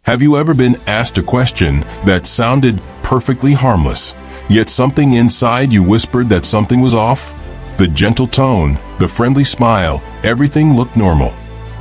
Have you ever been asked a question that sounded perfectly harmless, yet something inside you whispered that something was off? The gentle tone, the friendly smile, everything looked normal.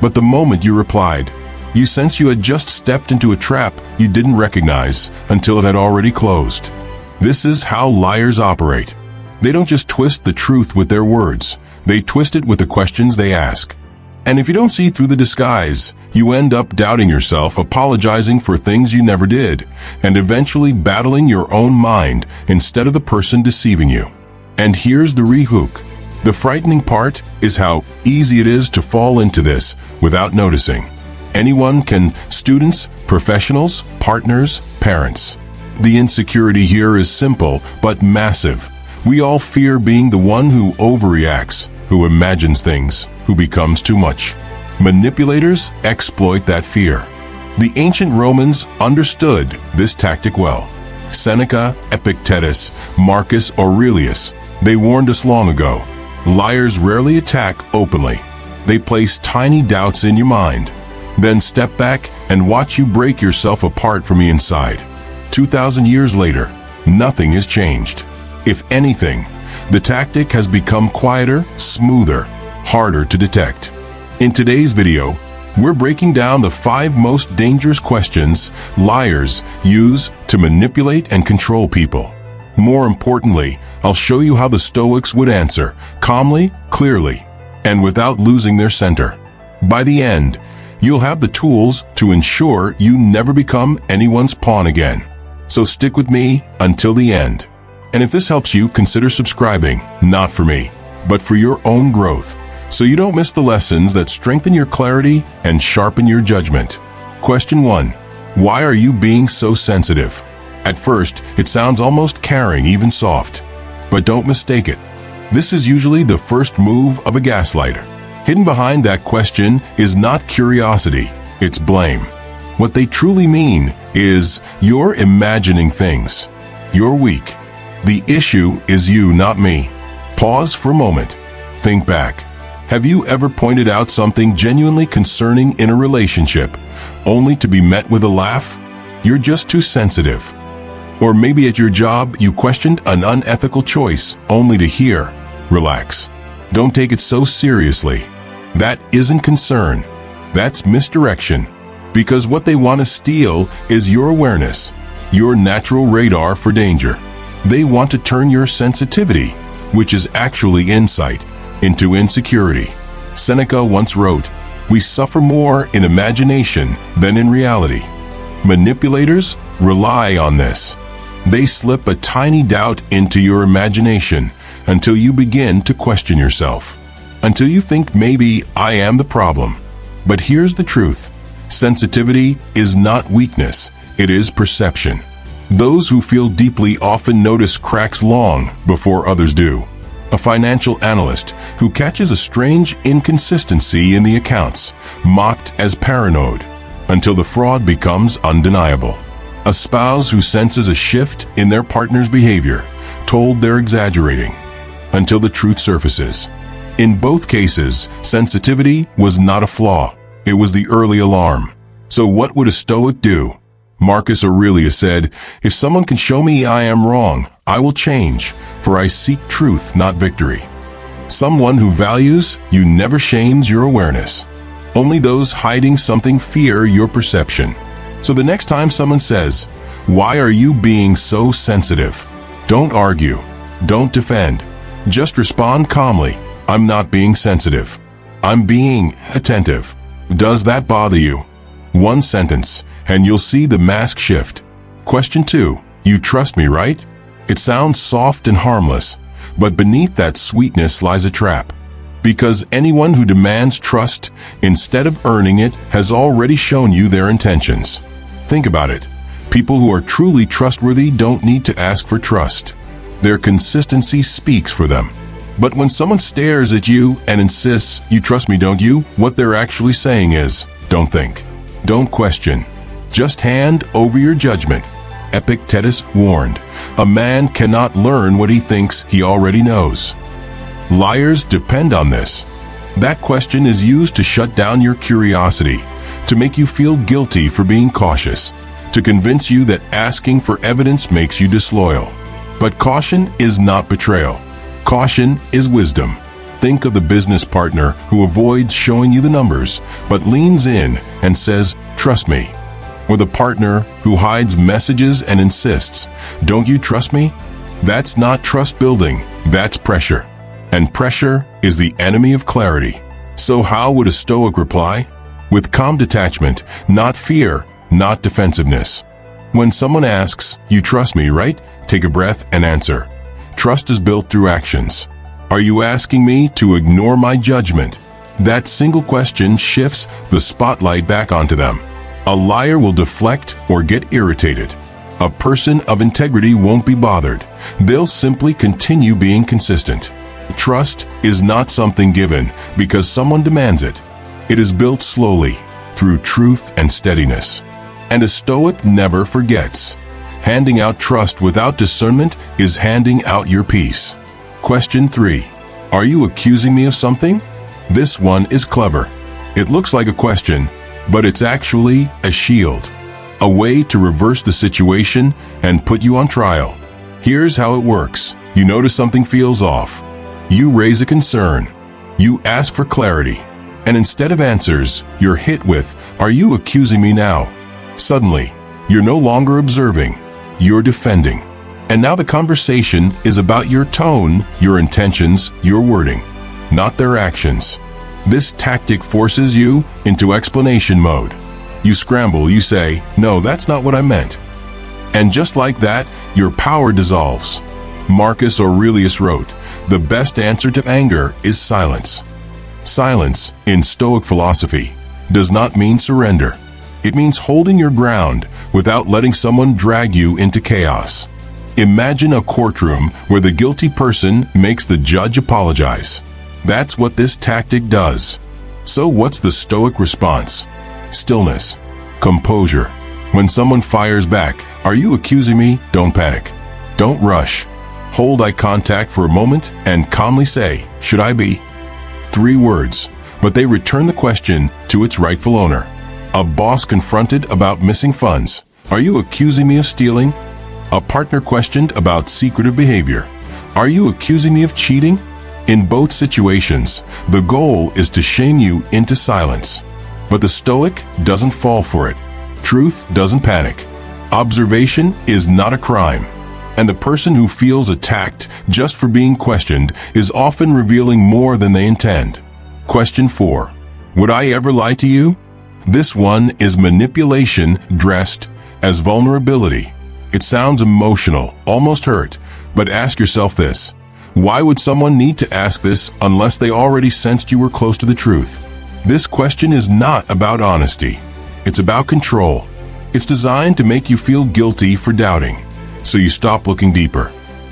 But the moment you replied, you sensed you had just stepped into a trap you didn't recognize until it had already closed. This is how liars operate. They don't just twist the truth with their words, they twist it with the questions they ask. And if you don't see through the disguise, you end up doubting yourself, apologizing for things you never did, and eventually battling your own mind instead of the person deceiving you. And here's the rehook. The frightening part is how easy it is to fall into this without noticing. Anyone can, students, professionals, partners, parents. The insecurity here is simple but massive. We all fear being the one who overreacts, who imagines things, who becomes too much. Manipulators exploit that fear. The ancient Romans understood this tactic well. Seneca, Epictetus, Marcus Aurelius, they warned us long ago. Liars rarely attack openly. They place tiny doubts in your mind. Then step back and watch you break yourself apart from the inside. 2,000 years later, nothing has changed. If anything, the tactic has become quieter, smoother, harder to detect. In today's video, we're breaking down the 5 most dangerous questions liars use to manipulate and control people. More importantly, I'll show you how the Stoics would answer, calmly, clearly, and without losing their center. By the end, you'll have the tools to ensure you never become anyone's pawn again. So stick with me until the end. And if this helps you, consider subscribing, not for me, but for your own growth, so you don't miss the lessons that strengthen your clarity and sharpen your judgment. Question 1. Why are you being so sensitive? At first, it sounds almost caring, even soft. But don't mistake it. This is usually the first move of a gaslighter. Hidden behind that question is not curiosity, it's blame. What they truly mean is, you're imagining things. You're weak. The issue is you, not me. Pause for a moment. Think back. Have you ever pointed out something genuinely concerning in a relationship, only to be met with a laugh? You're just too sensitive. Or maybe at your job, you questioned an unethical choice, only to hear, relax. Don't take it so seriously. That isn't concern. That's misdirection. Because what they want to steal is your awareness, your natural radar for danger. They want to turn your sensitivity, which is actually insight, into insecurity. Seneca once wrote, "We suffer more in imagination than in reality." Manipulators rely on this. They slip a tiny doubt into your imagination until you begin to question yourself. Until you think maybe I am the problem. But here's the truth. Sensitivity is not weakness, it is perception. Those who feel deeply often notice cracks long before others do. A financial analyst who catches a strange inconsistency in the accounts, mocked as paranoid, until the fraud becomes undeniable. A spouse who senses a shift in their partner's behavior, told they're exaggerating, until the truth surfaces. In both cases, sensitivity was not a flaw, it was the early alarm. So what would a Stoic do? Marcus Aurelius said, "If someone can show me I am wrong, I will change, for I seek truth, not victory." Someone who values you never shames your awareness. Only those hiding something fear your perception. So the next time someone says, "Why are you being so sensitive?" Don't argue. Don't defend. Just respond calmly. "I'm not being sensitive. I'm being attentive." Does that bother you? One sentence, and you'll see the mask shift. Question 2. You trust me, right? It sounds soft and harmless, but beneath that sweetness lies a trap. Because anyone who demands trust instead of earning it has already shown you their intentions. Think about it. People who are truly trustworthy don't need to ask for trust. Their consistency speaks for them. But when someone stares at you and insists, "You trust me, don't you?" what they're actually saying is, don't think. Don't question. Just hand over your judgment. Epictetus warned, "A man cannot learn what he thinks he already knows." Liars depend on this. That question is used to shut down your curiosity, to make you feel guilty for being cautious, to convince you that asking for evidence makes you disloyal. But caution is not betrayal. Caution is wisdom. Think of the business partner who avoids showing you the numbers, but leans in and says, "Trust me." Or the partner who hides messages and insists, "Don't you trust me?" That's not trust building, that's pressure. And pressure is the enemy of clarity. So how would a Stoic reply? With calm detachment, not fear, not defensiveness. When someone asks, "You trust me, right?" Take a breath and answer, "Trust is built through actions." Are you asking me to ignore my judgment? That single question shifts the spotlight back onto them. A liar will deflect or get irritated. A person of integrity won't be bothered. They'll simply continue being consistent. Trust is not something given because someone demands it. It is built slowly, through truth and steadiness. And a Stoic never forgets. Handing out trust without discernment is handing out your peace. Question 3. Are you accusing me of something? This one is clever. It looks like a question, but it's actually a shield. A way to reverse the situation and put you on trial. Here's how it works. You notice something feels off. You raise a concern. You ask for clarity. And instead of answers, you're hit with, "Are you accusing me now?" Suddenly, you're no longer observing. You're defending. And now the conversation is about your tone, your intentions, your wording, not their actions. This tactic forces you into explanation mode. You scramble, you say, "No, that's not what I meant." And just like that, your power dissolves. Marcus Aurelius wrote, "The best answer to anger is silence." Silence, in Stoic philosophy, does not mean surrender. It means holding your ground without letting someone drag you into chaos. Imagine a courtroom where the guilty person makes the judge apologize. That's what this tactic does. So what's the Stoic response? Stillness. Composure. When someone fires back, "Are you accusing me?" Don't panic. Don't rush. Hold eye contact for a moment and calmly say, "Should I be?" 3 words, but they return the question to its rightful owner. A boss confronted about missing funds. "Are you accusing me of stealing?" A partner questioned about secretive behavior. "Are you accusing me of cheating?" In both situations, the goal is to shame you into silence. But the Stoic doesn't fall for it. Truth doesn't panic. Observation is not a crime. And the person who feels attacked just for being questioned is often revealing more than they intend. Question 4. Would I ever lie to you? This one is manipulation dressed as vulnerability. It sounds emotional, almost hurt, but ask yourself this. Why would someone need to ask this unless they already sensed you were close to the truth? This question is not about honesty. It's about control. It's designed to make you feel guilty for doubting, so you stop looking deeper.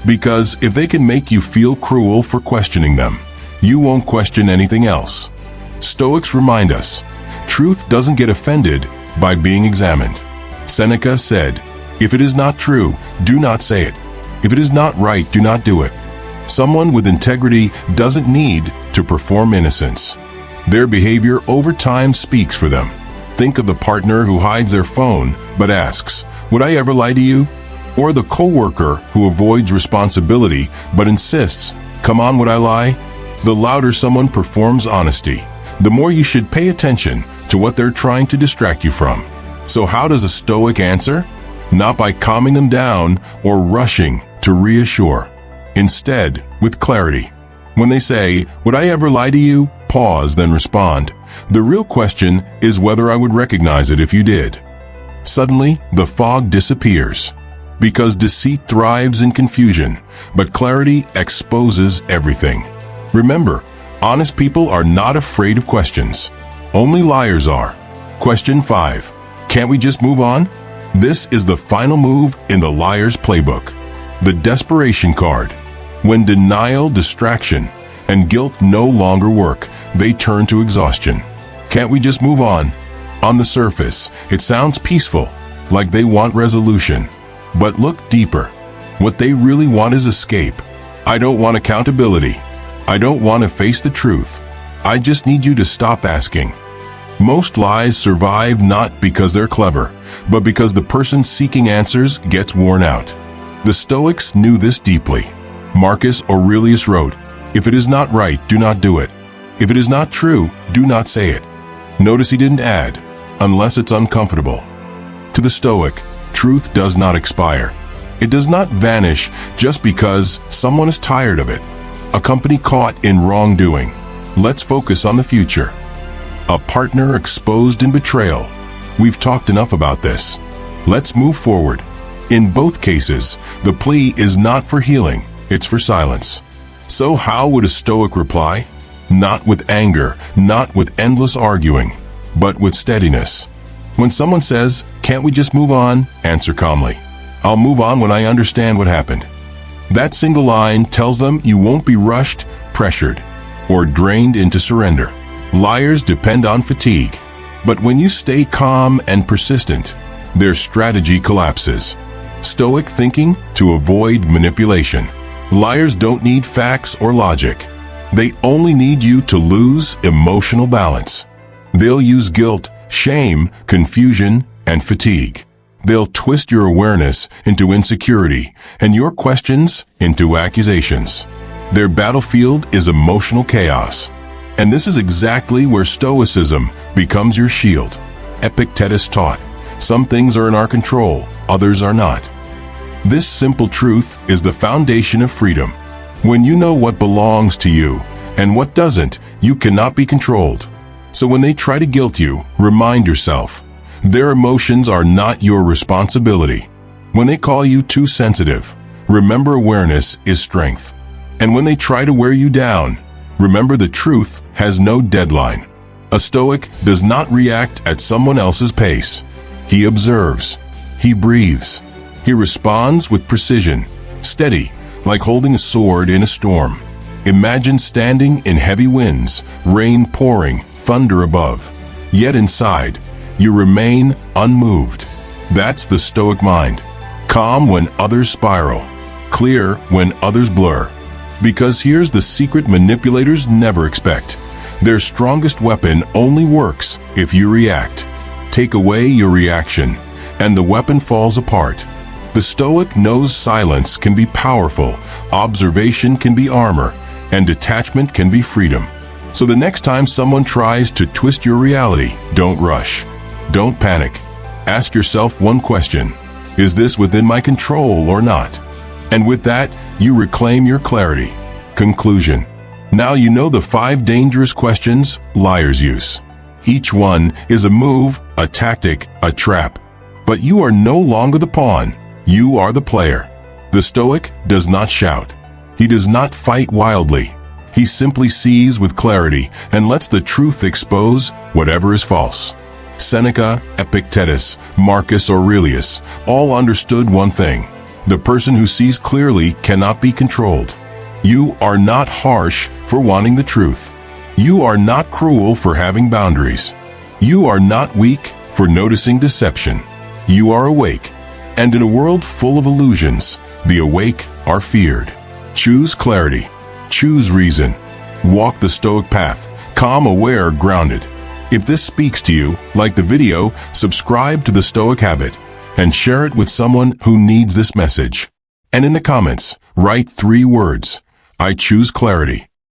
Because if they can make you feel cruel for questioning them, you won't question anything else. Stoics remind us, truth doesn't get offended by being examined. Seneca said, "If it is not true, do not say it. If it is not right, do not do it." Someone with integrity doesn't need to perform innocence. Their behavior over time speaks for them. Think of the partner who hides their phone but asks, "Would I ever lie to you?" Or the coworker who avoids responsibility but insists, "Come on, would I lie?" The louder someone performs honesty, the more you should pay attention to what they're trying to distract you from. So how does a Stoic answer? Not by calming them down or rushing to reassure. Instead, with clarity. When they say, "Would I ever lie to you?" pause, then respond. The real question is whether I would recognize it if you did. Suddenly, the fog disappears. Because deceit thrives in confusion, but clarity exposes everything. Remember, honest people are not afraid of questions. Only liars are. Question 5. Can't we just move on? This is the final move in the liar's playbook. The desperation card. When denial, distraction, and guilt no longer work, they turn to exhaustion. Can't we just move on? On the surface, it sounds peaceful, like they want resolution. But look deeper. What they really want is escape. I don't want accountability. I don't want to face the truth. I just need you to stop asking. Most lies survive not because they're clever, but because the person seeking answers gets worn out. The Stoics knew this deeply. Marcus Aurelius wrote, "If it is not right, do not do it. If it is not true, do not say it." Notice he didn't add, "unless it's uncomfortable." To the Stoic, truth does not expire. It does not vanish just because someone is tired of it. A company caught in wrongdoing. Let's focus on the future. A partner exposed in betrayal. We've talked enough about this. Let's move forward. In both cases, the plea is not for healing, it's for silence. So how would a Stoic reply? Not with anger, not with endless arguing, but with steadiness. When someone says, "Can't we just move on?" answer calmly, "I'll move on when I understand what happened." That single line tells them you won't be rushed, pressured, or drained into surrender. Liars depend on fatigue, but when you stay calm and persistent, their strategy collapses. Stoic thinking to avoid manipulation. Liars don't need facts or logic. They only need you to lose emotional balance. They'll use guilt, shame, confusion, and fatigue. They'll twist your awareness into insecurity and your questions into accusations. Their battlefield is emotional chaos. And this is exactly where Stoicism becomes your shield. Epictetus taught, "Some things are in our control, others are not." This simple truth is the foundation of freedom. When you know what belongs to you and what doesn't, you cannot be controlled. So when they try to guilt you, remind yourself, their emotions are not your responsibility. When they call you too sensitive, remember awareness is strength. And when they try to wear you down, remember the truth has no deadline. A Stoic does not react at someone else's pace. He observes. He breathes. He responds with precision, steady, like holding a sword in a storm. Imagine standing in heavy winds, rain pouring, thunder above. Yet inside, you remain unmoved. That's the Stoic mind. Calm when others spiral. Clear when others blur. Because here's the secret manipulators never expect. Their strongest weapon only works if you react. Take away your reaction, and the weapon falls apart. The Stoic knows silence can be powerful, observation can be armor, and detachment can be freedom. So the next time someone tries to twist your reality, don't rush. Don't panic. Ask yourself one question: is this within my control or not? And with that, you reclaim your clarity. Conclusion. Now you know the 5 dangerous questions liars use. Each one is a move, a tactic, a trap. But you are no longer the pawn. You are the player. The Stoic does not shout. He does not fight wildly. He simply sees with clarity and lets the truth expose whatever is false. Seneca, Epictetus, Marcus Aurelius all understood one thing: the person who sees clearly cannot be controlled. You are not harsh for wanting the truth. You are not cruel for having boundaries. You are not weak for noticing deception. You are awake. And in a world full of illusions, the awake are feared. Choose clarity. Choose reason. Walk the Stoic path, calm, aware, grounded. If this speaks to you, like the video, subscribe to the Stoic Habit, and share it with someone who needs this message. And in the comments, write 3 words: I choose clarity.